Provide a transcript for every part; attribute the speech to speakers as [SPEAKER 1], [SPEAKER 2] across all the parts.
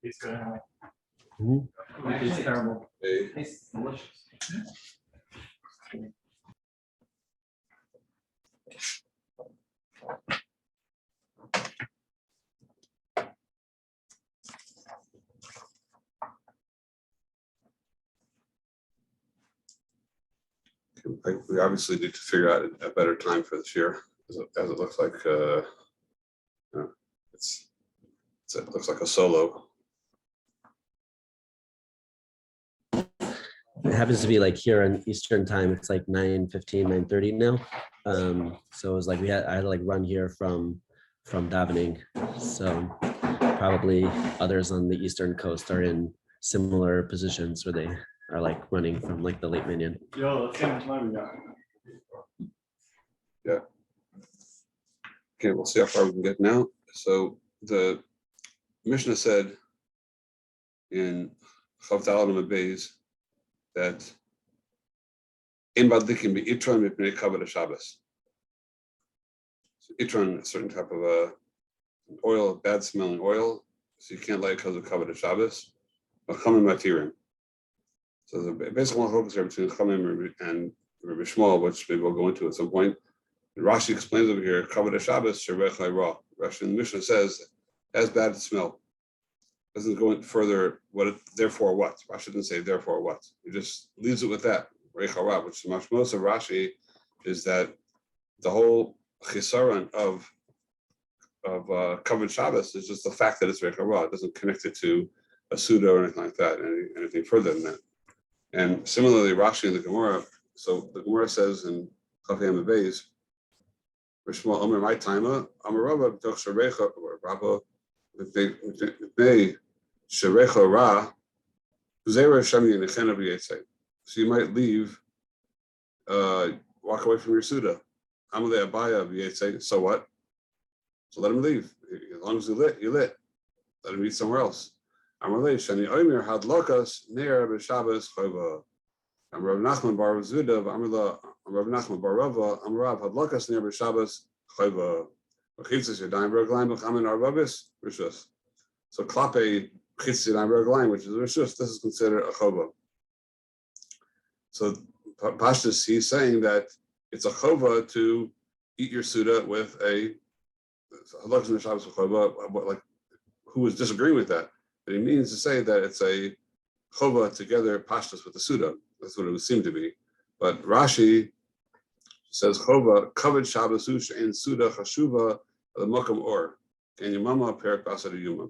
[SPEAKER 1] It's gonna
[SPEAKER 2] Mm-hmm.
[SPEAKER 1] it's terrible.
[SPEAKER 3] It's
[SPEAKER 1] delicious.
[SPEAKER 3] We obviously need to figure out a better time for this year, as it looks like it looks like a solo.
[SPEAKER 2] It happens to be like here on Eastern time, it's like 9:15, 9:30 now. So it was like I had to like run here from davening. So probably others on the Eastern coast are in similar positions where they are like running from like the late minion.
[SPEAKER 1] Yo, let's see how much time we got.
[SPEAKER 3] Yeah. Okay, we'll see how far we can get now. So the Mishnah said in Chav Daled Beis that in Badlikim be Itron mipnei kavod Shabbos. So Itron, a certain type of oil, bad smelling oil, so you can't light because of kavod Shabbos. But Chamim Matirim. So the basic one focus here between Chamim and Rabbi Shmuel, which maybe we'll go into at some point. Rashi explains over here, kavod Shabbos sherech raw. Rashi in the Mishnah says has bad smell. Doesn't go into further. Therefore what? Rashi didn't say therefore what. He just leaves it with that. Reich hara, which the mashmos of Rashi is that the whole chisaron of kavod Shabbos is just the fact that it's reich hara. It doesn't connect it to a suda or anything like that, anything further than that. And similarly, Rashi in the Gemara. So the Gemara says in Chaf Yam Beis, Rishma Omer my timer, Amar Rabba b'toch sharecha or Rabba b'nei sharecha ra, zera shami nechena b'yitzay. So you might leave, walk away from your suda. Amalei abaya b'yitzay. So what? So let him leave. As long as you lit, you lit. Let him eat somewhere else. Amalei shani omer hadlakas ne'er b'Shabbos chova. Rav Nachman bar Zuda, Rav Nachman bar Rava, Rav Hadlakas near Shabbos Chayva. Chitzis Yadayim Berglaim B'Chamin Arvabis Rishus. So Klape Chitzis Yadayim Berglaim, which is Rishus, this is considered a chova. So Pashtus, he's saying that it's a chova to eat your suda with a Hadlakas near Shabbos Chayva. Like who is disagreeing with that? But he means to say that it's a chova together Pashtus with the suda. That's what it would seem to be. But Rashi says chova kavod Shabbos and suda chashuva the mokam or and yamama perik basad yuma.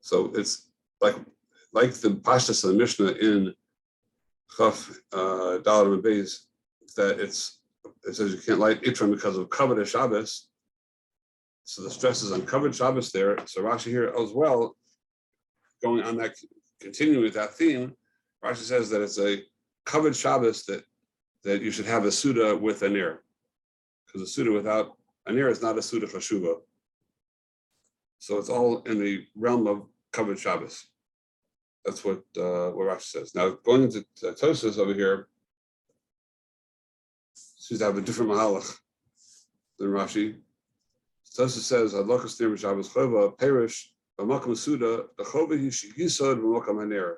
[SPEAKER 3] So it's like the pashtus of the Mishnah in Chaf Daled Beis that it says you can't light itron because of kavod Shabbos. So the stress is on kavod Shabbos there. So Rashi here as well, going on that, continuing with that theme, Rashi says that it's a kavod Shabbos that you should have a suda with a ner, because a suda without a ner is not a suda chashuva. So it's all in the realm of kavod Shabbos. That's what Rashi says. Now going into Tosas over here, seems to have a different mahalach than Rashi. Tosas says Hadlakas ner b'Shabbos chova perish b'makam suda the chova yisod b'makam haner.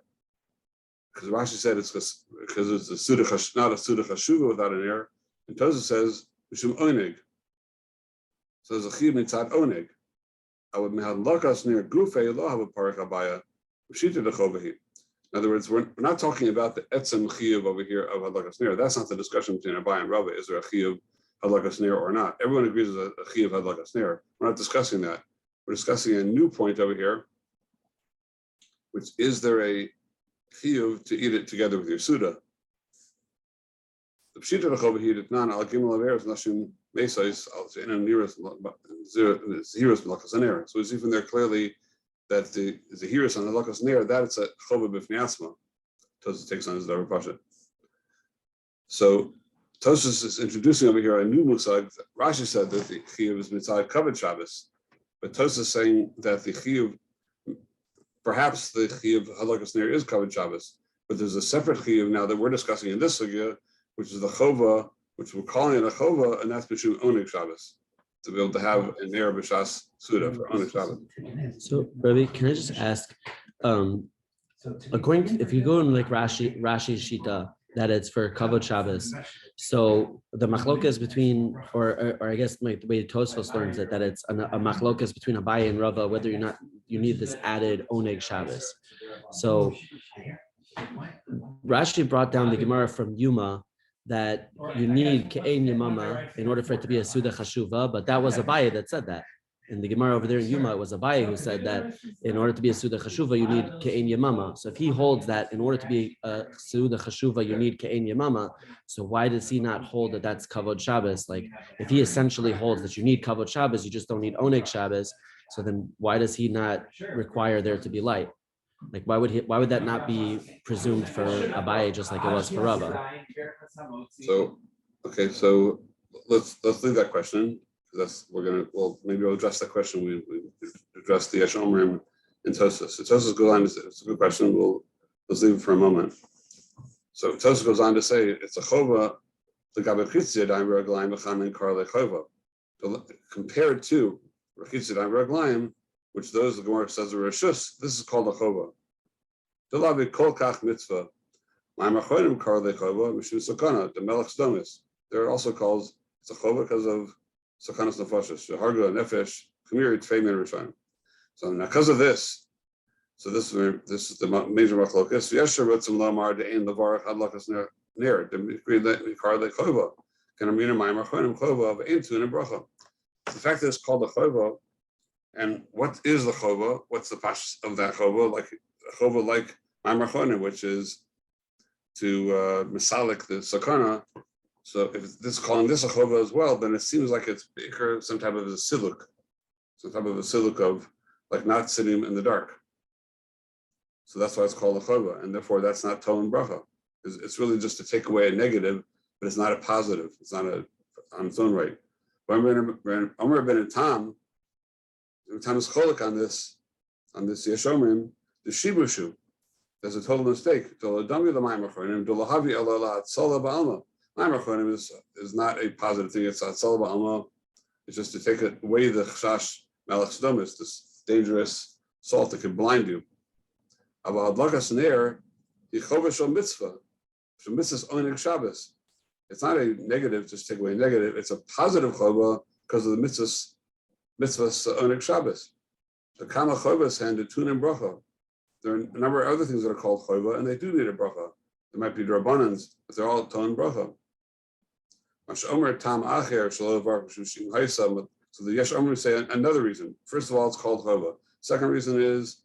[SPEAKER 3] Because Rashi said it's because it's a suda not a suda chashuva without an air, and Tosas says mishum oneg. So there's a chiv mitzad oneg. I would have lakas near gufei lo have a parak abaya b'shita dechovahi. In other words, we're not talking about the etzem chiv over here of hadlakas near. That's not the discussion between Abai and Rava. Is there a chiv hadlakas near or not? Everyone agrees there's a chiv hadlakas near. We're not discussing that. We're discussing a new point over here, which is there a chiyuv to eat it together with your suda. The pshita l'chova hidit nan al gimel averes nashim mesais al ze'enan niras zehiras malakas aner. So it's even there clearly that the zehiras on the lakas ner that it's a chova b'fnei asma. Tosas takes on his davar pasha. So Tosas is introducing over here a new musag. Rashi said that the chiyuv is mitzvah kavod Shabbos, but Tosas is saying that the chiyuv perhaps the chiyuv Hadlakas Ner is covered Shabbos, but there's a separate chiyuv now that we're discussing in this sugya, which is the chova, which we're calling it a chova, and that's Mishum Oneg Shabbos, to be able to have an Ner B'Shas Suda for Oneg Shabbos.
[SPEAKER 2] So, Rabbi, can I just ask, according to, if you go in like Rashi Shita, that it's for Kavod Shabbos. So the machlokas between, or I guess like the way Tosfos learns it, that it's a machlokas between Abaye and Rava, whether or not you need this added Oneg Shabbos. So Rashi brought down the Gemara from Yuma that you need Ke'en Yamama in order for it to be a Suda Chashuva, but that was Abaye that said that. In the Gemara over there in Yuma, it was Abaye who said that in order to be a Suda Chashuva, you need Ke'en Yamama. So if he holds that in order to be a Suda Chashuva, you need Ke'en Yamama, so why does he not hold that that's Kavod Shabbos? Like, if he essentially holds that you need Kavod Shabbos, you just don't need Oneg Shabbos, so then why does he not require there to be light? Like, why would that not be presumed for Abaye just like it was for Rava?
[SPEAKER 3] So, okay, so let's leave that question. Maybe we'll address that question. We address the Yesh Omrim in Tosfos. So Tosfos goes on. It's a good question. Let's leave it for a moment. So Tosfos goes on to say it's a chova the gabe chitzia daim raglayim b'chamin kar lechova. Compared to chitzia daim raglayim, which those the Gemara says are reshus, this is called a chova. Delavi kol kach mitzvah. Ma'amachonim kar lechova mishum sakana the melech stomis. They're also called it's a chova because of Sakanas nefashos, harga nefesh, kamiri tfeimin rishayim. So now because of this, so this is the major machlokas. Yesher rotzim lamar de'ein levarach hadlakas ner. The mikar lechova can amina ma'amar chonim chova of ein tun and bracha. The fact that it's called a chova, and what is the chova? What's the pash of that chova? Like a chova like ma'amar chonim, which is to misalik the sakana. So if this is calling this a chova as well, then it seems like it's some type of a siluk of like not sitting in the dark. So that's why it's called a chova, and therefore that's not tov and bracha. It's really just to take away a negative, but it's not a positive. It's not on its own right. When Omer ben Tam is cholik on this Yesh Omrim, the shibushu, there's a total mistake. Ma'amar chonim is not a positive thing. It's atzal ba'alma. It's just to take away the chashash melech stomis, this dangerous salt that can blind you. About Hadlakas Ner, yichova shel mitzvah, shel mitzvah's oneg Shabbos. It's not a negative, just take away negative. It's a positive chova because of the mitzvah's oneg Shabbos. The kama chovas and the tun and bracha. There are a number of other things that are called chova, and they do need a bracha. There might be drabbanans, but they're all ton bracha. So the Yesh Omrim say another reason. First of all, it's called chova. Second reason is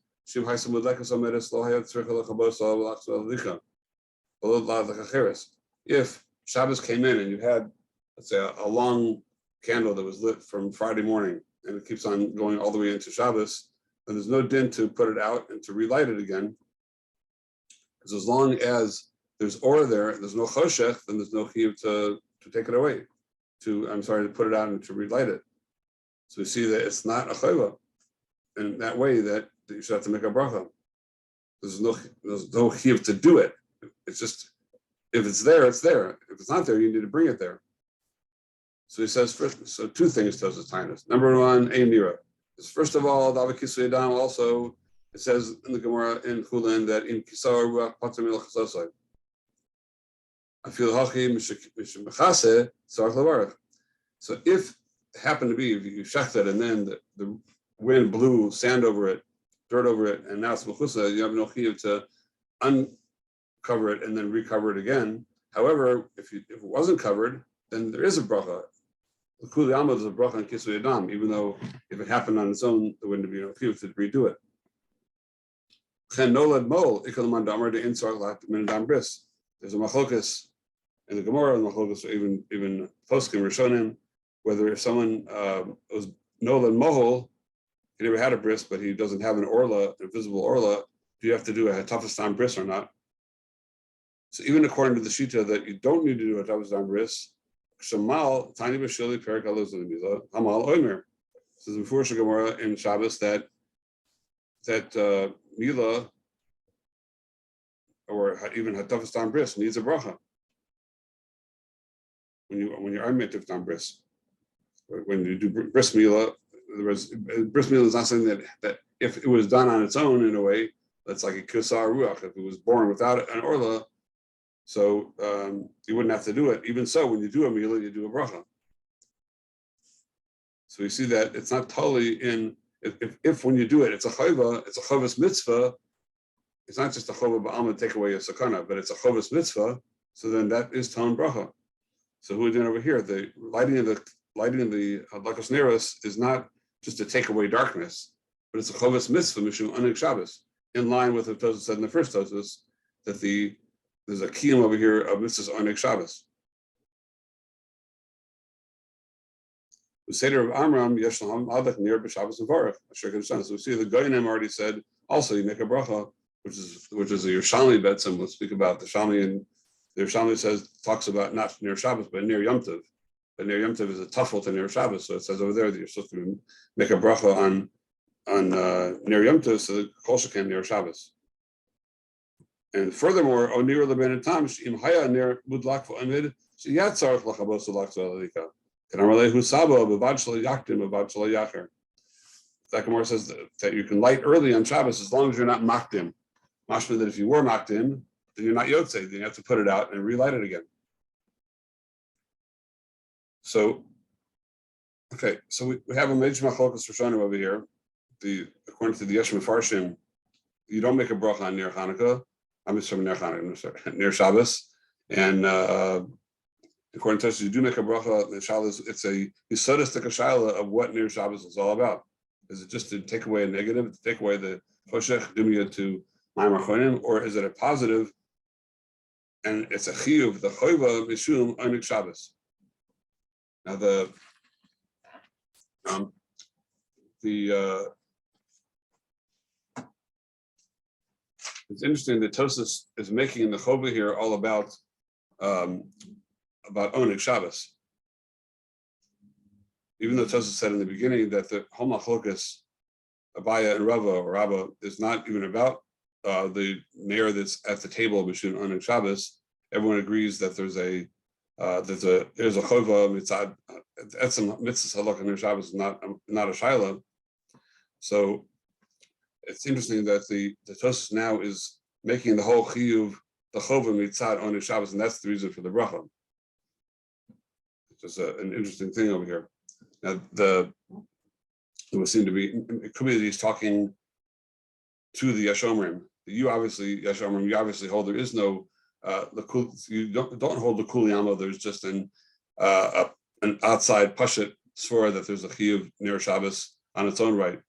[SPEAKER 3] if Shabbos came in and you had, let's say, a long candle that was lit from Friday morning and it keeps on going all the way into Shabbos, then there's no din to put it out and to relight it again. Because as long as there's or there's no choshech, then there's no chiyuv to take it away, to put it out and to relight it. So we see that it's not a chayva in that way that you should have to make a bracha. There's no chiyuv to do it. It's just, if it's there, it's there. If it's not there, you need to bring it there. So he says, so two things tells us Tainus. Number one, ein nira. First of all, David Kisui Adam also, it says in the Gemara in Chulin that in Kisar Ruach Pater Milach Chasosai. I feel hachi mishmechase tzarich levarach. So if it happened to be, if you shechted and then the wind blew sand over it, dirt over it, and now it's mechusa, you have no chiyuv to uncover it and then recover it again. However, if it wasn't covered, then there is a bracha. The kuli amud is a bracha in kisui adam, even though if it happened on its own, there wouldn't be no chiyuv to redo it. Chen nolad mol ikal man damar de insar lat min dam bris. There's a machlokas in the Gemara, and machlokas even poskim rishonim, whether if someone was nolad mohol, he never had a bris, but he doesn't have an orla, a visible orla, do you have to do a hatafastam bris or not? So even according to the shita that you don't need to do a hatafastam bris, shamal tiny b'shili perik aluzah hamal oimer. Says before Gemara in Shabbos that Mila or even Hatafas Tam Bris needs a bracha. When you are Mitzvah Tam Bris. When you do Bris Mila, Bris Mila is not something that if it was done on its own in a way, that's like a Kisar Ruach. If it was born without an Orla, so you wouldn't have to do it. Even so, when you do a Mila, you do a bracha. So you see that it's not totally in, if when you do it, it's a chayva, it's a chavas mitzvah. It's not just a chova ba'alma take away a sakana, but it's a chavas mitzvah. So then that is ton bracha. So who we're doing over here, the lighting of the Hadlakas Neros is not just to take away darkness, but it's a chavas mitzvah mishum anik Shabbos, in line with what Tosfos said in the first Tosfos, that there's a kiyum over here of mitzvahs anik Shabbos. The Seder of Amram Yeshlaham Adach Nir b'Shabbos and Varach. So we see the Goyim already said also you make a bracha, which is a Yerushalmi Betzim. We'll speak about the Shalmi, and the Yerushalmi talks about not near Shabbos but near Yom Tov. But near Yom Tov is a tuffle to near Shabbos, so it says over there that you're supposed to make a bracha on near Yom Tov, so the Kol Shekem near Shabbos. And furthermore, O Nir Leben Tam Im Haya Nir Mudlak V'Amid Sheyatzarach Lachabos Lachzor Alika. That Gemara says that you can light early on Shabbos as long as you're not makdim. Mashma that if you were makdim, then you're not yotzei. Then you have to put it out and relight it again. So, okay, so we have a major machlokas Rishonim over here. According to the Yesh Mefarshim, you don't make a bracha on near Hanukkah. I'm just from near Hanukkah, near Shabbos, and according to us, you do make a bracha. The shaila it's a yisodistic shaila of what near Shabbos is all about. Is it just to take away a negative, to take away the choshech dumya to ma'amar chonim, or is it a positive? And it's a chiyuv, the choiva mishum onik Shabbos. Now it's interesting that Tosfos is making the chova here all about Onik Shabbos. Even though Tosfos said in the beginning that the whole machlokas, Abaya and Rava or Rabba, is not even about the Neir that's at the table of Mishun Onik Shabbos, everyone agrees that there's a chova mitzad etzem mitzvahs halakha neir Shabbos, not a shaila. So it's interesting that the Tosfos now is making the whole chiyuv the chova mitzad Onik Shabbos, and that's the reason for the bracha. Just an interesting thing over here. Now, it would seem to be, it could be that he's talking to the Yashomrim. You obviously, Yashomrim, you obviously hold there is no, you don't hold the Kuliyama, there's just an outside Pashat Svara that there's a Chiyuv near Shabbos on its own right.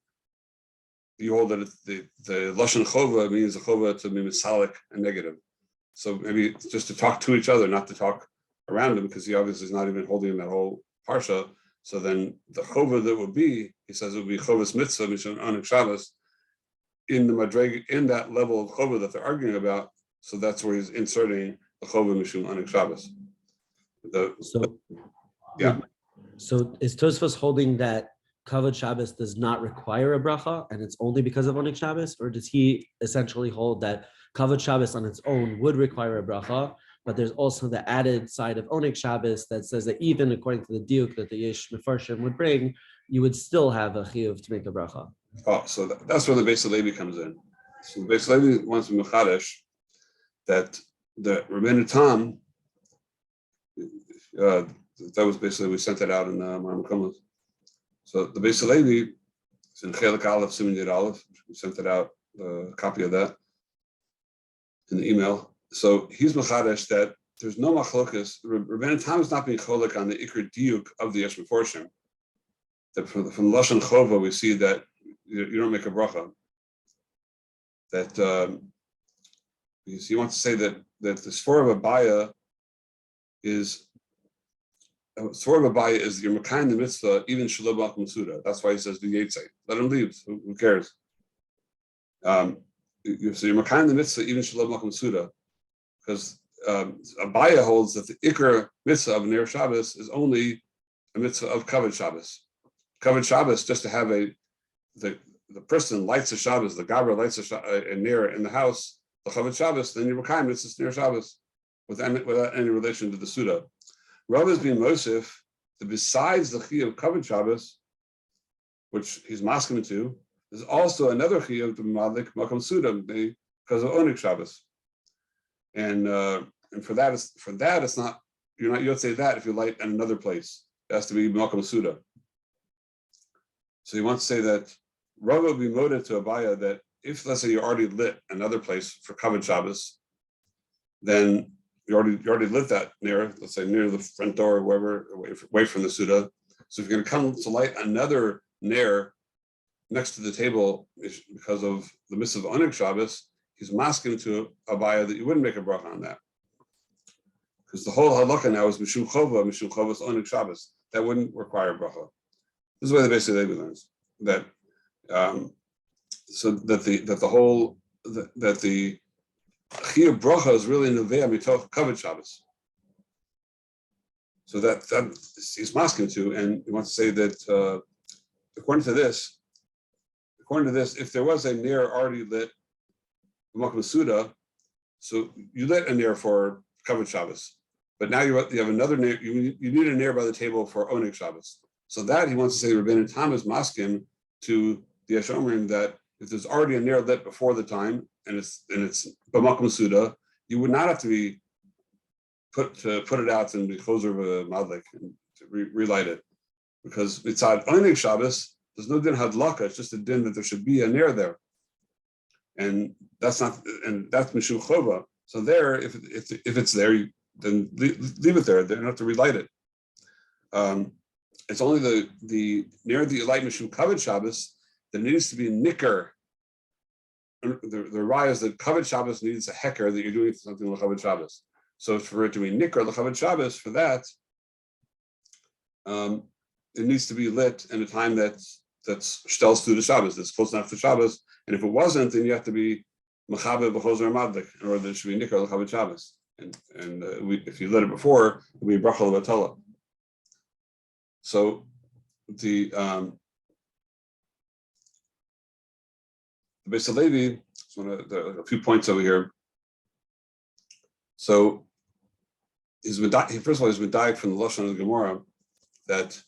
[SPEAKER 3] You hold that the Lashon Chova means a Chova to be misalik and negative. So maybe it's just to talk to each other, not to talk around him, because he obviously is not even holding that whole parsha. So then the chova that would be, he says it would be chovas mitzvah mishon onik Shabbos in the madreg, in that level of chova that they're arguing about. So that's where he's inserting the chova mishon onik Shabbos.
[SPEAKER 2] So is Tosfos holding that kavod Shabbos does not require a bracha and it's only because of onik Shabbos, or does he essentially hold that kavod Shabbos on its own would require a bracha? But there's also the added side of Onik Shabbos that says that even according to the diuk that the Yesh Mefarshim would bring, you would still have a chiyuv to make a bracha.
[SPEAKER 3] Oh, so that's where the Beis Levi comes in. So the Beis Levi wants to mechadesh that the Rebbeinu Tam, that was basically, we sent it out in Ma'amakomos. So the Beis Levi, it's in Chelik Aleph, Siman Yud Aleph, we sent it out, a copy of that in the email. So he's mechadesh that there's no machlokas. Rebbeinu Tam is not being cholik on the ikr diuk of the Yesh Mefarshim. That from Lashon Chova we see that you don't make a bracha. That he wants to say that the Sfor of Abaya is your Mekayim the mitzvah even shalom b'akum suda. That's why he says do yetze. Let him leave. Who cares? So you're Mekayim the mitzvah even shalom b'akum suda. Because Abaya holds that the Iker mitzvah of Ner Shabbos is only a mitzvah of Kavod Shabbos. Kavod Shabbos, just to have the the person lights a Shabbos, the Gabra lights a Ner in the house, the Chavod Shabbos, then you're Mekayim, it's Ner Shabbos without any relation to the Suda. Rav is being Mosif, that besides the Chi of Kavod Shabbos, which he's masking to, there's also another Chi of the Madlik Makam Suda because of Onik Shabbos. And for that it's not, you don't say that if you light in another place. It has to be Makam Suda. So you want to say that Rav would be motive to Abaya that if, let's say, you already lit another place for Kavod Shabbos, then you already lit that near, let's say, near the front door or wherever, away from the Suda. So if you're going to come to light another Ner next to the table because of the mitzvah of Onik Shabbos, he's masking to Abaya that you wouldn't make a bracha on that. Because the whole halakha now is Mishum Chovas Onik Shabbos. That wouldn't require a bracha. This is why the basically learns that so that the Chiyuv bracha is really nevea mitoch kavod Shabbos. So that he's masking to, and he wants to say that according to this, if there was a ner already lit Makam Suda, so you lit a ner for kavod Shabbos, but now you have another ner. You need a ner by the table for Onik Shabbos. So that he wants to say Rabbeinu Tam is masking to the Yeshomrim that if there's already a ner lit before the time and it's b'makom Suda, you would not have to be put it out and be closer of a madlik and to relight it, because mitzad Onik Shabbos there's no din hadlaka. It's just a din that there should be a ner there, and that's mishum chova. So there, if it's there, then leave it there. They don't have to relight it. It's only the ner that you light mishum kavod Shabbos that needs to be nicker. The raya is that kavod Shabbos needs a hecker that you're doing something with kavod Shabbos. So for it to be nicker l'chavod Shabbos, for that, it needs to be lit in a time that's shtels to the Shabbos, that's close enough to Shabbos. And if it wasn't, then you have to be mechabe b'chozer madlik in order that it should be nicker l'chavod Shabbos. And if you lit it before, it would be bracha l'vatala. So the Beis Halevi, a few points over here. So first of all, he's been died from the Lashon of the Gemara that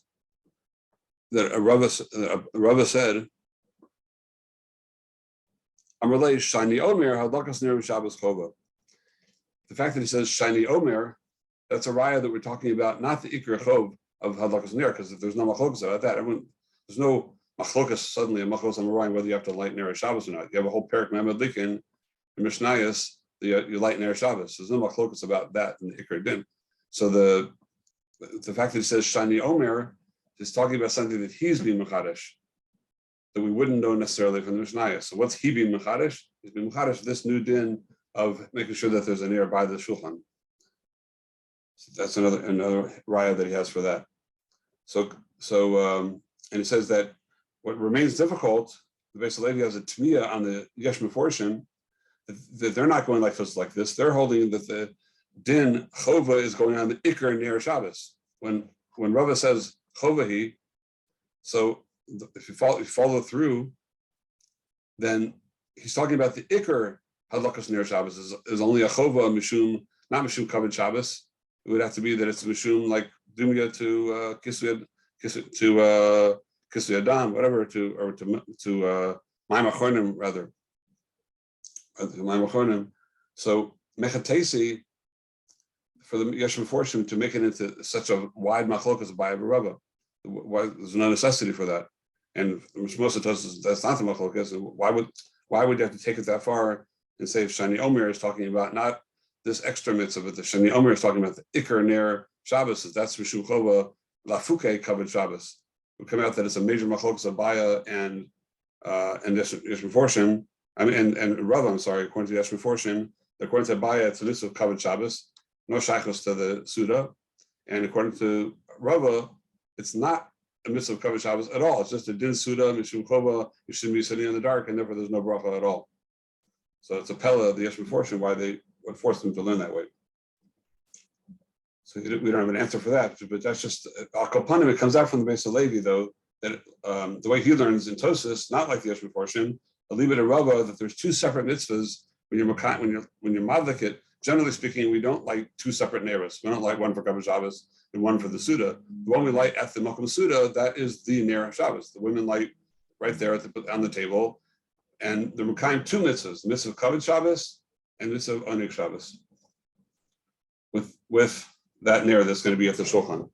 [SPEAKER 3] a Rava said, Amalei Shani Omer Hadlakas Neros Shabbos Chova. The fact that he says Shani Omer, that's a raya that we're talking about, not the Ikr Chov of Hadlakas Ner, because if there's no machlokas about that, there's no machlokas suddenly a machlokas on the whether you have to light Neros Shabbos or not. You have a whole parak Mamad in Mishnayos. You light Neros Shabbos. There's no machlokas about that in the Ikr Din. So the fact that he says Shani Omer is talking about something that he's being Mechadish, that we wouldn't know necessarily from the Mishnayos. So what's he being Mechadish? He's being Mechadish this new din of making sure that there's an air by the Shulchan. So that's another raya that he has for that. So and he says that what remains difficult, the Beis Halevi has a tmiya on the Yesh Meforshim, that they're not going like this. They're holding that the din chova is going on the Iker near Shabbos. When Rava says chovahi, so if you follow through, then he's talking about the Iker Hadlakas near Shabbos is only a chova mishum, not mishum kavod Shabbos. It would have to be that it's mishum like dumya to kisui adam, whatever, to Maim Achronim rather. So mechatesi for the Yesh Meforshim to make it into such a wide machlokas by Rava. There's no necessity for that, and Moshe tells us that's not the machlokas. Why would you have to take it that far and say if Shani Omer is talking about not this extra mitzvah, but the Shani Omer is talking about the Iker Ner Shabbos? That's Mishum Chova Lafuke Kavod Shabbos. It would come out that it's a major machlokas Abaya and Yesh Meforshim. And Rava, I'm sorry, according to Yesh Meforshim, according to Abaya, it's a mitzvah of Kavod Shabbos, no shaychus to the Suda, and according to Rava, it's not a mitzvah of Kavod Shabbos at all. It's just a din Suda, Mishum Chova, you shouldn't be sitting in the dark, and therefore there's no bracha at all. So it's a pella of the Yesh Meforshim why they would force them to learn that way. So we don't have an answer for that, but that's just Al Kapanim. It comes out from the Beis Halevi though that the way he learns in Tosis, not like the Yeshua portion, a little bit of Rava, that there's two separate mitzvahs when you're madlik it. Generally speaking, we don't light two separate Neros. We don't light one for Kavod Shabbos and one for the Suda. The one we light at the Makom Suda, that is the Ner Shabbos. The women light right there on the table, and the Mekayim two mitzvahs: the mitzvah of Kavod Shabbos and the mitzvah of Oneg Shabbos. With that Ner that's going to be at the Shulchan.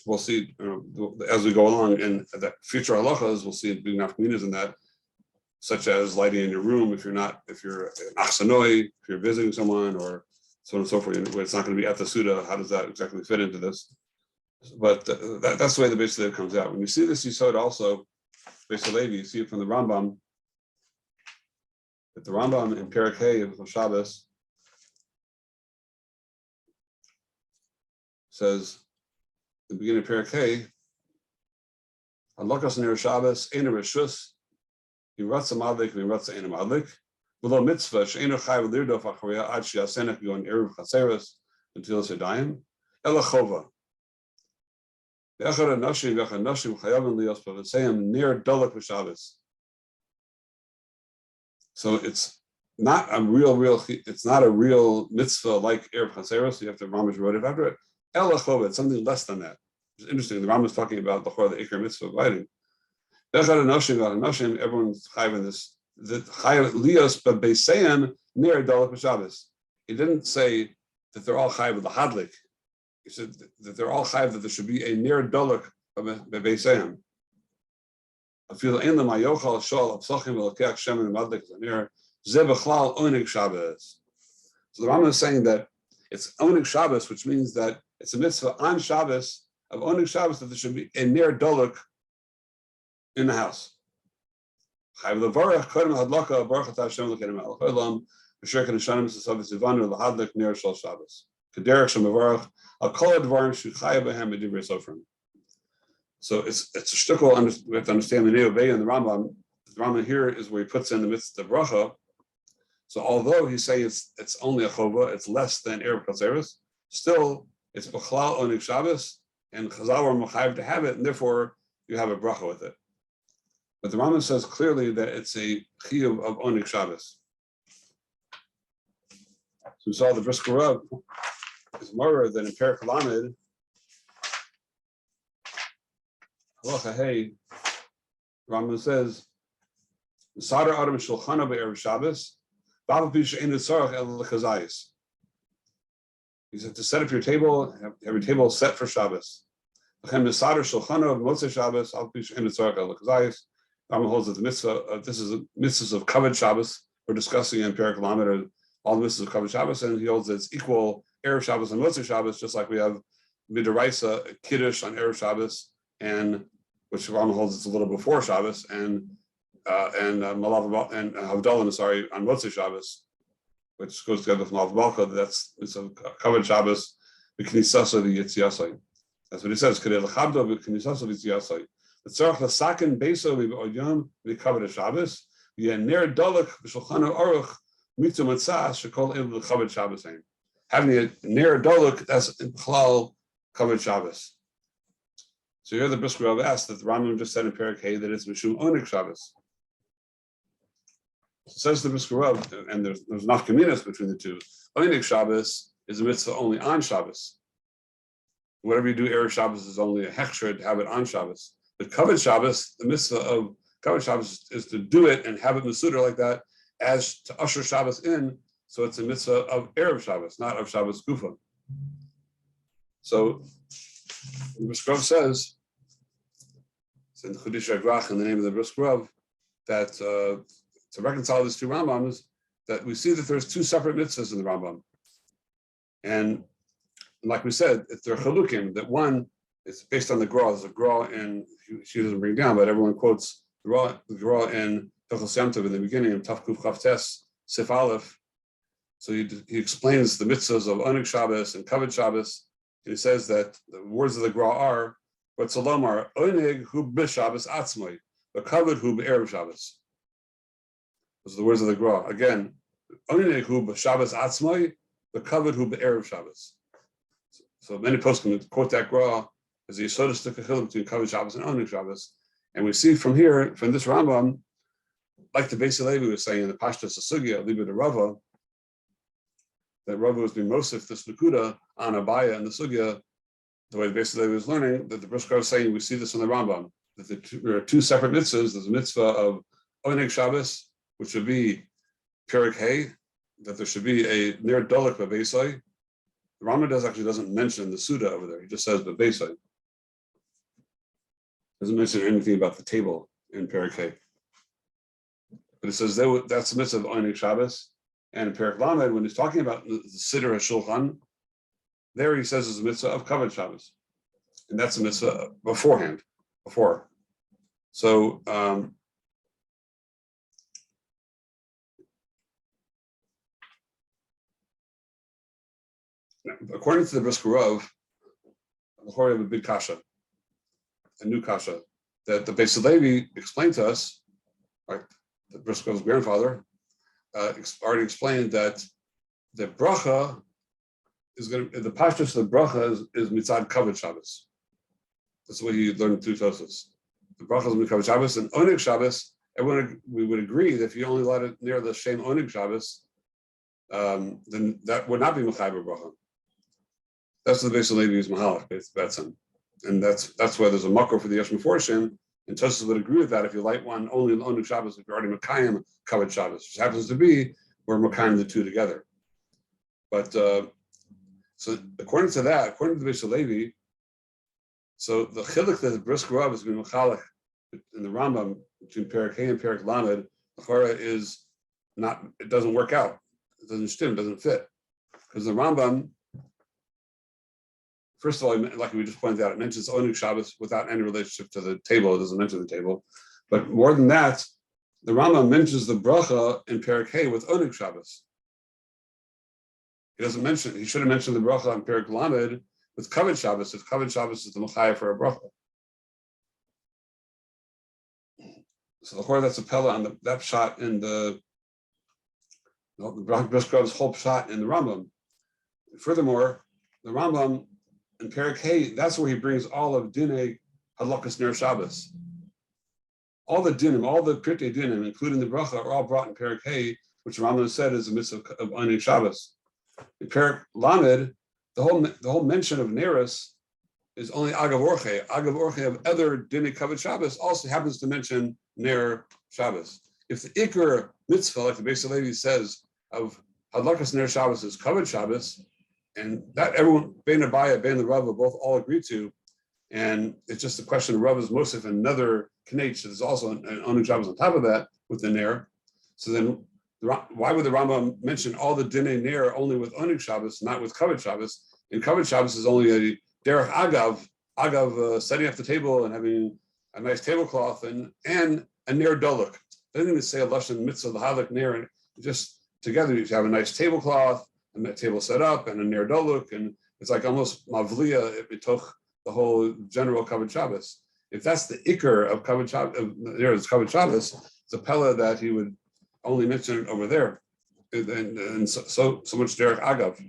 [SPEAKER 3] We'll see as we go along, and the future halachas we'll see big nafkaminas in that, such as lighting in your room if you're achsanoi, if you're visiting someone, or so on and so forth. Where it's not going to be at the Suda. How does that exactly fit into this? But that's the way the Beis Halevi comes out. When you see this, you saw it also, Beis Halevi, you see it from the Rambam. That the Rambam in Perek Hey of Shabbos says, the beginning of Perek Hey, Hadlakas Neros Shabbos, Eina Reshus, Yiratza Madlik, Yiratza Eina Madlik, Below Mitzvah, She'eino Chai V'lirdof Achariya, Ad She'asenach Yon Erev Chatzeres, until Sedayim, Ela Chova. Ve'echad HaNashim, Ve'echad HaNashim, Chayavim Lios, Pavaseyim, Ner Dolak V'Shabbos. So it's not a real mitzvah like Erev Chatzeres, you have to Ramish wrote it after it. Ela Chova, it's something less than that. It's interesting. The Rambam is talking about the Ikar mitzvah of lighting. Everyone's chayav in this. The chayav lios b'beisayim near dalek b'Shabbos. He didn't say that they're all chayav with the hadlik. He said that they're all chayav that there should be a near dalek b'beisayim. I feel in the mayochal shol absachim v'lakech shemen madlik zanir ze b'chlal oneg Shabbos. So the Rambam is saying that it's oneg Shabbos, which means that it's a mitzvah on Shabbos of Oneg Shabbos that there should be a Ner Dolek in the house. Chayv levarach kodem hadlaka baruch atah Hashem Elokeinu melech haolam b'shir k'nishanim s'savos zivanu l'hadlik Ner Shal Shabbos k'derech shemavarach al kol advarim shuchayav b'hem b'divrei sofrim. So it's a shtickle. We have to understand the Neobei and the Rambam. The Rambam here is where he puts in the midst of bracha. So although he say it's only a chova, it's less than Erev Chatzeres, still it's b'chlal Oneg Shabbos. And Chazal were mechayev to have it, and therefore you have a bracha with it. But the Rambam says clearly that it's a chiyuv of Oneg Shabbos. So we saw the Brisker Rav is more than in Perek Lamed. Halacha Hey, Rambam says, "Sadar Adam Shulchana be'erev Shabbos, b'av pi she'ein tzarich el lechazayis." He said to set up your table, have your table set for Shabbos. Rambam holds that the mitzvah, this is a mitzvahs of Kavod Shabbos. We're discussing in Perek Lamed all the mitzvahs of Kavod Shabbos, and he holds that it's equal Erev Shabbos and Motzei Shabbos, just like we have Midoraisa Kiddush on Erev Shabbos, and which Rambam holds it's a little before Shabbos, and Malav and Havdalah, on Motzei Shabbos, which goes together with Malav Balka. That's it's a Kavod Shabbos, the Knisasa, the Yitziasai. That's what he says. The tzarich lasaken beso v'oyam v'kavod Shabbos v'yer dolek v'shulchan aruch mitzvah matzah shekol el l'kavod Shabbos. Having a ner dolek, that's in chlal kavod Shabbos. So here the Brisker Rav asked that the Rambam just said in Perek Hey that it's mishum Oneg Shabbos. So says the Brisker Rav, and there's nafkaminas between the two. Oneg Shabbos is a mitzvah only on Shabbos. Whatever you do, Erev Shabbos is only a hechsher to have it on Shabbos. But Kavod Shabbos, the mitzvah of Kavod Shabbos is to do it and have it Mesudar like that, as to usher Shabbos in. So it's a mitzvah of Erev Shabbos, not of Shabbos Gufa. So the Brisker Rav says, it's in the Chudish Agrach in the name of the Brisker Rav, that to reconcile these two Rambams, that we see that there's two separate mitzvahs in the Rambam. And like we said, if they're chalukim, that one is based on the Gra. There's a Gra, and she doesn't bring down, but everyone quotes the Gra in Hilchos Yom Tov in the beginning of Tav Kuf Chav Tes Sif Aleph. So he explains the mitzvahs of Oneg Shabbos and Kavod Shabbos, and he says that the words of the Gra are, "What Salomar Oneg hu b'Shabbos atzmoi, but Kavod hu b'Erev Shabbos." Those are the words of the Gra. Again, Oneg hu b'Shabbos atzmoi, but Kavod hu b'Erev Shabbos. So many poskim quote that Gra There's a Yesodus Tikachil between Kavod Shabbos and Oneg Shabbos. And we see from here, from this Rambam, like the Beis Halevi was saying in the Pashtus Sugya, Liba de Rava, that Rava was being Mosif, this Nakuda, on Abaya and the Sugya, the way the Beis Halevi was learning, that the Brisker was saying, we see this in the Rambam, that there are two separate mitzvahs. There's a mitzvah of Oneg Shabbos, which would be Perek Hay, that there should be a Ner Dolek B'Beisai. The Rambam doesn't mention the Suda over there. He just says B'Beisai. Doesn't mention anything about the table in Perek Hay. But it says that's the mitzvah of Oneg Shabbos. And in Perek Lamed, when he's talking about the Siddur HaShulchan, there he says it's a mitzvah of Kavod Shabbos. And that's a mitzvah before. So, according to the Brisker Rav, we have a big kasha, a new kasha, that the Beis Halevi explained to us, right? The Brisker Rav's grandfather already explained that the bracha is going to, the pashtus of the bracha is mitzad Kavod Shabbos. That's the way he learned through Tosfos. The bracha is mitzad Shabbos, and Oneg Shabbos, we would agree that if you only let it near the Shem Oneg Shabbos, then that would not be Mechaber bracha. That's the Beis Halevi's Mahalach, Betzim. And that's why there's a makor for the Yesh Meforshim, and Tosfos would agree with that if you light one only in Oneg Shabbos, if you're already Mekayim Kavod Shabbos, which happens to be we're Mekayim the two together. But so according to that, according to the Beis Halevi, so the chiluk that the Brisker Rav has been Mechalech in the Rambam between Perek Hay and Perek Lamed, the Chora is not, it doesn't work out. It doesn't stim, it doesn't fit. Because the Rambam, first of all, like we just pointed out, it mentions Oneg Shabbos without any relationship to the table. It doesn't mention the table. But more than that, the Rambam mentions the bracha in Perek Hay with Oneg Shabbos. He should have mentioned the bracha in Perek Lamed with Kavod Shabbos, if Kavod Shabbos is the Mechaya for a bracha. So the Chor, that's a pella on that shot in the Brisker Rav's whole shot in the Rambam. Furthermore, the Rambam in Perek Hay, that's where he brings all of Dinei Hadlakas Ner Shabbos. All the dinim, all the Pirtei dinim, including the bracha, are all brought in Perek Hay, which Rambam said is a mitzvah of Oneg Shabbos. In Perek Lamed, the whole mention of Neros is only Agav Orche. Agav Orche of other Dinei Kavod Shabbos also happens to mention Ner Shabbos. If the Iker mitzvah, like the Beis Halevi says, of Hadlakas Ner Shabbos is Kavod Shabbos, and that everyone, Bein Abaya, Bein the Rav, both all agree to, and it's just a question of Rav is Mosif and another Knech that is also an Oneg Shabbos on top of that with the Ner. So then, why would the Rambam mention all the Dinei Ner only with Oneg Shabbos, not with Kavod Shabbos? And Kavod Shabbos is only a derech agav, setting up the table and having a nice tablecloth and a Ner Doluk. They didn't even say a lashon mitzvah the halak Ner, and just together you have a nice tablecloth and that table set up and a Ner Doluk, and it's like almost mavliya if it took the whole general Kavod Shabbos. If that's the ikar of Kavod Shabbos, it's a pella that he would only mention it over there, and so much derech agav.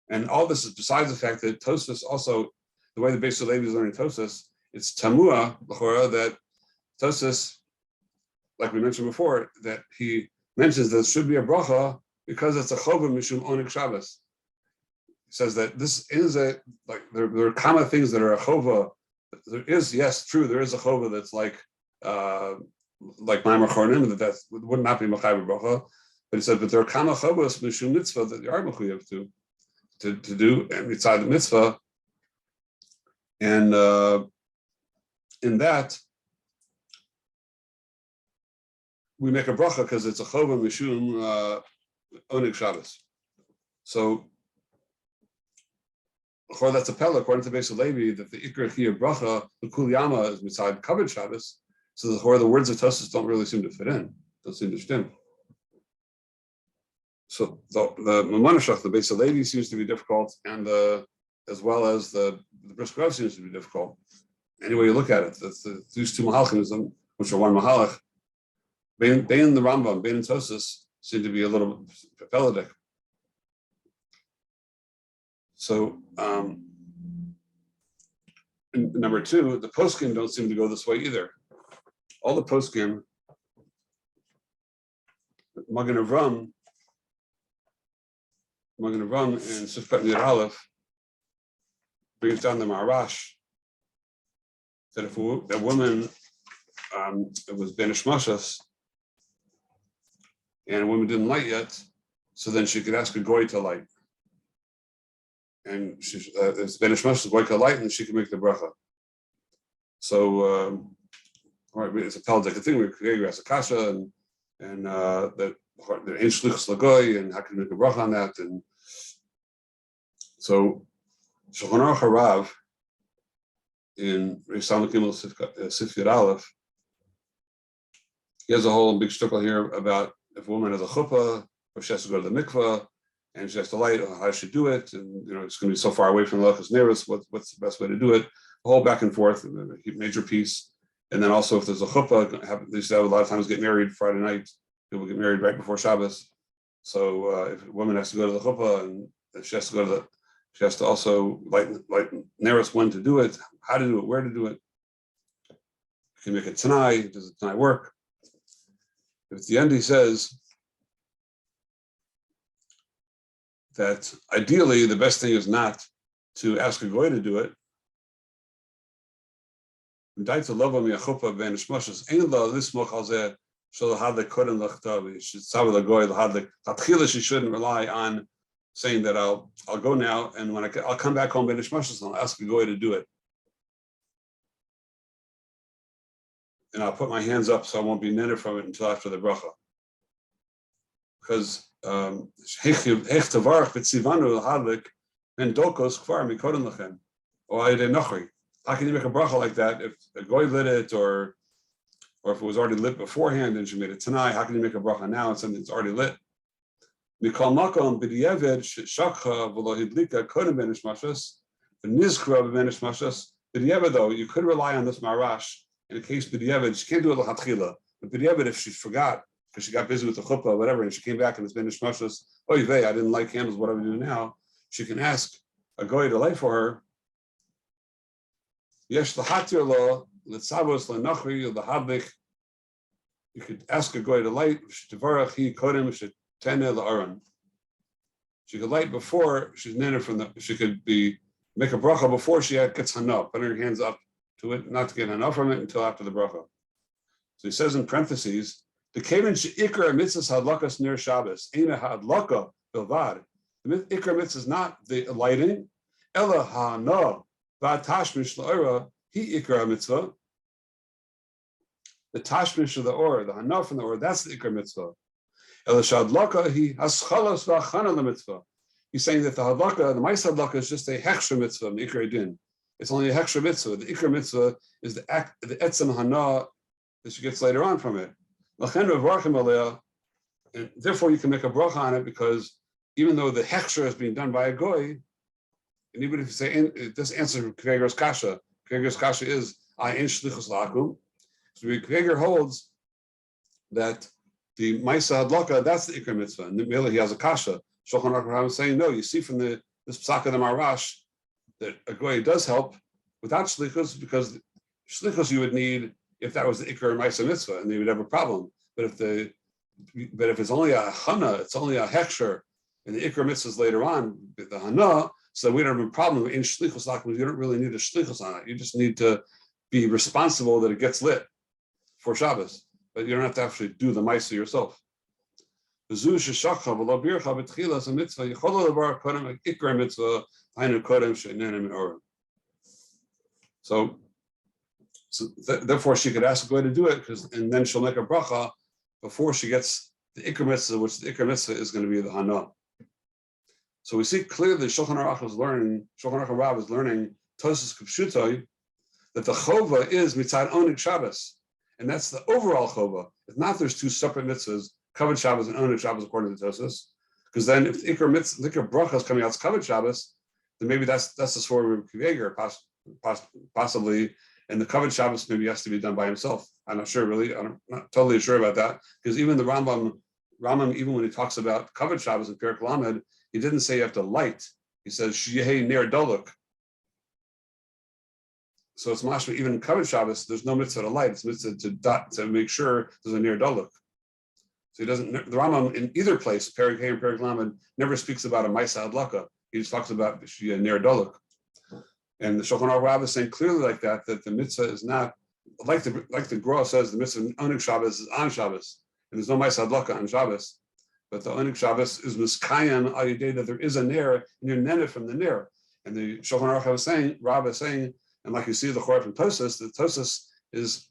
[SPEAKER 3] And all this is besides the fact that Tosfos also, the way the Beis Halevi is learning Tosfos, it's tamua l'chora that Tosfos, like we mentioned before, that he mentions that it should be a bracha because it's a chova mishum Oneg Shabbos. He says that this is there are common things that are a chova. There is, yes, true, there is a chova that's like Ma'amar Chornim, that would not be Mechaber bracha. But he said, but there are common chovos mishum mitzvah that you are mechuyev to do and inside the mitzvah, and in that we make a bracha because it's a chova mishum Oneg Shabbos. So that's a pella according to Beis Halevi that the ikar chiyuv bracha the kuliyama is beside Kavod Shabbos. So the words of Tosfos don't really seem to fit in, don't seem to stem. So the Mamonashach, the Beis Halevi seems to be difficult, and as well as the Brisker Rav seems to be difficult. Any way you look at it, these two Mahalchim, which are one Mahalach, Bein the Rambam, Bein and Tosfos seem to be a little pelladik. So and number two, the poskim don't seem to go this way either. All the poskim, Magen Avram and Sifkat Nir Aleph brings down the Marash that if a woman it was Benish Mashas and a woman didn't light yet, so then she could ask a goy to light. And she's it's Benish Mashas, goy to light, and she can make the bracha. So, all right, it's a Talmudic thing. We create as a kasha, and that the ain't shlichus lagoy, and how can you make a bracha on that? And so, Shulchan Aruch Harav in Risam Gimel Sif Yud Aleph, he has a whole big shtuckle here about if a woman has a chuppah, or she has to go to the mikvah, and she has to light, how does she do it? And it's going to be so far away from the Hadlakas Neros. What's the best way to do it? A whole back and forth, a major piece. And then also, if there's a chuppah, they used to have a lot of times get married Friday night. People get married right before Shabbos. So if a woman has to go to the chuppah, and she has to go to she has to also light Neros when to do it, how to do it, where to do it. You can make it tonight. Does it tonight work? At the end, he says that ideally the best thing is not to ask a goy to do it. She shouldn't rely on saying that I'll go now, and when I'll come back home Benish Mashas, and I'll ask a goy to do it. And I'll put my hands up so I won't be netted from it until after the bracha. Because how can you make a bracha like that if a goy lit it, or if it was already lit beforehand and she made it tonight? How can you make a bracha now and something that's already lit? Though you could rely on this marash in a case b'diavad. She can't do it l'chatchila, but b'diavad, if she forgot because she got busy with the chuppah or whatever, and she came back and it's benish mashas, oh I didn't light candles, what do we do now? She can ask a goy to light for her. Yesh l'hatir lo l'tzavos l'nachri l'hadlik. You could ask a goy to light. Sh'tevarach hi kodem sh'teneh l'aron. She could light before she's nene from the. She could make a bracha before she gets hana, put her hands up to it, not to get hana from it until after the bracha. So he says in parentheses, the kaven she'ikra mitzvahs hadlakas near Shabbos eina hadlaka bilvad. The ikra mitzvah is not the lighting. Ella hana v'atashmish la'ora he ikra mitzvah. The tashmish of the or, the hana from the or, that's the ikra mitzvah. Ella shadlaka he haschalos v'achana l'mitzvah. He's saying that the hadlaka, the ma'is hadlaka, is just a hechsher mitzvah, the ikra din. It's only a hechsher mitzvah. The ikra mitzvah is the act, the etzem hana that she gets later on from it. And therefore you can make a bracha on it, because even though the hechsher is being done by a goy, and even if you say this answer Kreger's kasha is I in shlichus lakum. So Kreger holds that the ma'isa hadlaka, that's the ikra mitzvah, and really he has a kasha. Shulchan Aruch is saying no. You see from this psak of the Marash that a goy does help without shlichus, because shlichus you would need if that was the ikra ma'isa mitzvah, and they would have a problem. But if it's only a hana, it's only a hechsher, and the ikra mitzvah is later on the hana, so we don't have a problem in shlichus lakum. You don't really need a shlichus on it. You just need to be responsible that it gets lit for Shabbos, but you don't have to actually do the ma'isa yourself. So therefore she could ask a goy to do it, and then she'll make a bracha before she gets the ikra mitzvah, which the ikra mitzvah is going to be the hana. So we see clearly Shulchan Aruch Rav is learning Tosas K'pshutai that the chova is mitzad oneg Shabbos, and that's the overall chova. It's not there's two separate mitzvahs, Kavod Shabbos and oneg Shabbos, according to Tosas, because then if the ikra mitzvah, the ikra bracha is coming out as Kavod Shabbos, then maybe that's the story of Kreger, possibly. And the Kavod Shabbos maybe has to be done by himself. I'm not sure, really. I'm not totally sure about that, because even the Rambam, even when he talks about Kavod Shabbos in Perek Lamed, he didn't say you have to light. He says Sheyeh ner doluk. So it's mashma, even in Kavod Shabbos, there's no mitzvah to light, it's mitzvah to make sure there's a near doluk. So he doesn't, the Rambam in either place, Perek Hey and Perek Lamed, never speaks about a Maisa Hadlaka. He just talks about a near doluk. And the Shulchan Aruch Rabbah is saying clearly like that the mitzvah is not, like the Gra says, the mitzvah on Oneg Shabbos is on Shabbos. And there's no Maisa Hadlaka on Shabbos. But the Oneg Shabbos is Miskayim al Yedei that there is a Ner, and you're Nene from the Ner. And the Shulchan Aruch Rabbah is saying, and like you see the Chorah from Tosas, the Tosas is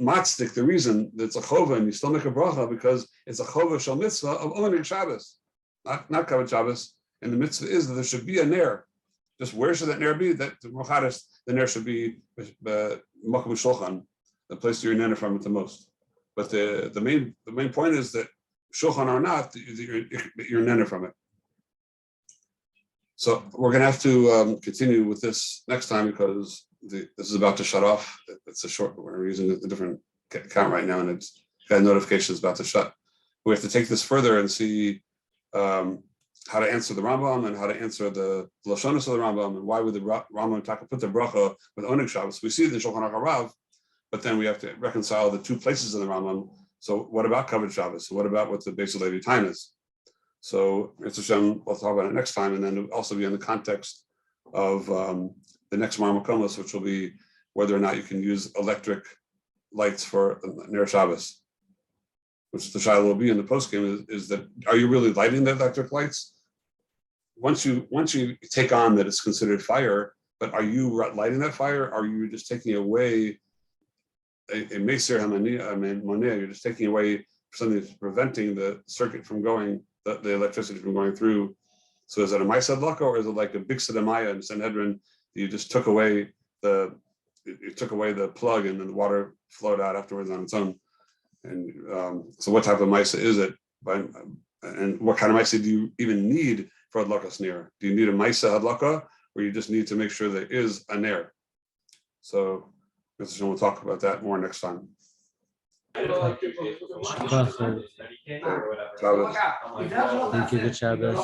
[SPEAKER 3] matzdik, the reason that it's a chova and you still make a bracha because it's a chova shel mitzvah of Oneg Shabbos, not Kavod Shabbos. And the mitzvah is that there should be a ner. Just where should that ner be? That the ner should be makom shulchan, the place you're nene from it the most. But the main point is that shulchan or not, you're nene from it. So we're going to have to continue with this next time because this is about to shut off. It's a short. We're using a different account right now, and it's got notifications about to shut. We have to take this further and see how to answer the Rambam and how to answer the Lashonos of the Rambam and why would the Rambam put the bracha with Oneg Shabbos. We see the Shulchan Aruch Harav, but then we have to reconcile the two places in the Rambam. So what about Kavod Shabbos? What about what the Beis Levi time is? So Hashem, we'll talk about it next time, and then it'll also be in the context of the next Mar Makomos, which will be whether or not you can use electric lights for Ner Shabbos, which the Shiloh will be in the postgame is that are you really lighting the electric lights? Once you take on that it's considered fire, but are you lighting that fire? Or are you just taking away a Meser Moneh? You're just taking away something that's preventing the circuit from going, the electricity from going through. So is it a Maisa Hadlaka or is it like a big Sedamaya in Sanhedrin? You just took away the plug and then the water flowed out afterwards on its own. And so what type of Maisa is it? And what kind of Maisa do you even need for Hadlakas Ner? Do you need a Maisa Hadlaka or you just need to make sure there is a Ner? So we'll talk about that more next time.
[SPEAKER 2] Thank you, good Shabbos.